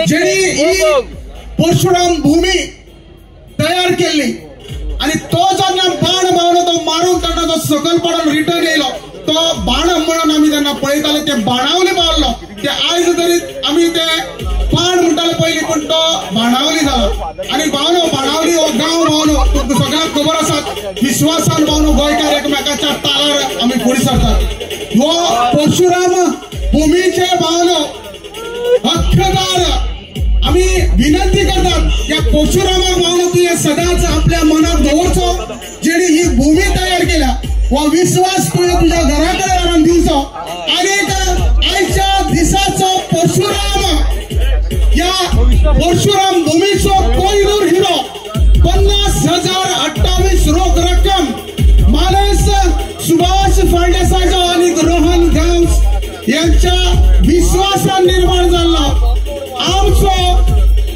जेणी ही परशुराम भूमी तयार केली आणि तो जेन्ना बाण मावलो तो मारून तेन्ना तो सकल पडून रिटर्न येयलो तो बाण म्हणून आम्ही त्यांना पळयताले ते बाणावली मारलो ते आयज तरी आम्ही ते बाण म्हणटाले पयली पण तो बाणावली जालो आणि बाणावली हो गांव मावलो सगळ्यांक खबर आसा विश्वासान मावलो गोंयकार एकमेकाच्या तालार आम्ही फुडें सरतात हो परशुराम भूमीचे मावलो हक्कदार आम्ही विनंती करतात या परशुरामाक मावलो तू सदांच आपल्या मनात दवरचो जेणी ही भूमी तयार केल्या व विश्वास तुझ्या घराकडे राहून दिवचो आणि आयच्या दिसाचो परशुराम या परशुराम भूमीचो कोहिनूर हिरो 50,028 रोख रक्कम मानस सुभाष फाळदेसाचो आणि रोहन गांवस यांच्या विश्वासान निर्माण झाला आमचो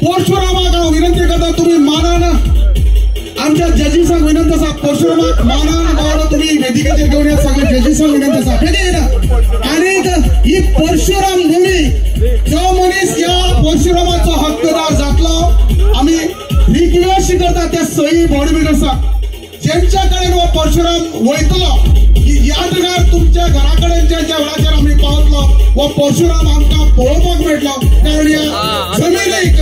परशुरामाक हांव विनंती करता तुम्ही मानान आमच्या जजीसांक विनंती आसा परशुरामाक मानान गावलो तुम्ही वेदिकेचेर घेवन येत सगळे जजीसांक विनंती आसा आणि ही परशुराम भूमी जो मनीस या परशुरामाचो हक्कदार जातलो आम्ही रिक्वेस्ट करता त्या सई बॉडीबिल्डर्सांक ज्यांच्या कडेन हो परशुराम वयतलो यादगार तुमच्या घराकडे ज्या वेळाचेर आम्ही पावतलो हो परशुराम आमकां पळोवपाक मेळटलो कारण या जमिनीक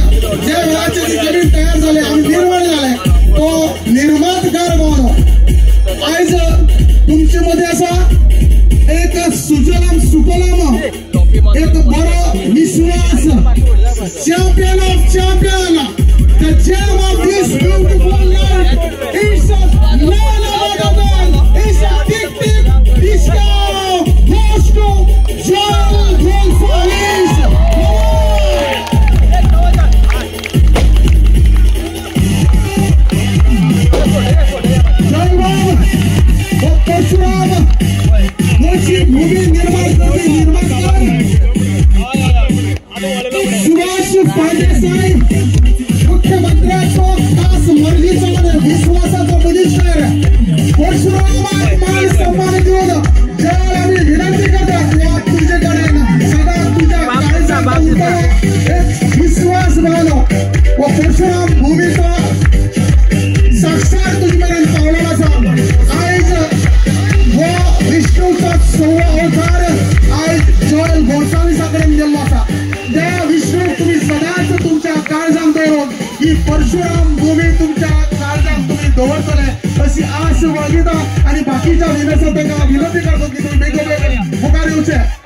ज्या वेळाचेर ती जमीन तयार जाली आमी निर्माण जाले तो निर्माणकार म्हणून आयज तुमचे मध्ये असा एक सुजलाम सुफलाम एक बरो विश्वास champion of champion the gem of this beautiful land is none other than is a tick disco goes to Joel Gonzalez. Parshuram मोठी भूमी निर्माण सुभाष फाळदेसाहेब मुख्यमंत्र्यांचा खास मर्जीचा आणि विश्वासाचा मिनिस्टर परशुरामाक मान सन्मान देऊन ज्यावेळेला आम्ही विनंती करतो तुझ्याकडे सदा तुझ्या काळजात एक विश्वास बाळगलो व परशुराम भूमीचा साक्षात तुझ्यापर्यंत पावलेला असा आयज व विष्णूचा 6वा अवतार आयज जोएल गोन्साल्विसाकडे दिल्लो असा त्या विष्णू तुम्ही सदाच तुमच्या काळजात दवरून ही परशुराम भूमी तुमच्या काळजात तुम्ही दवरतले अशी आस बाळगिता आणि बाकीच्या विनंती करतो की तुम्ही वेगवेगळे मुखार येवचे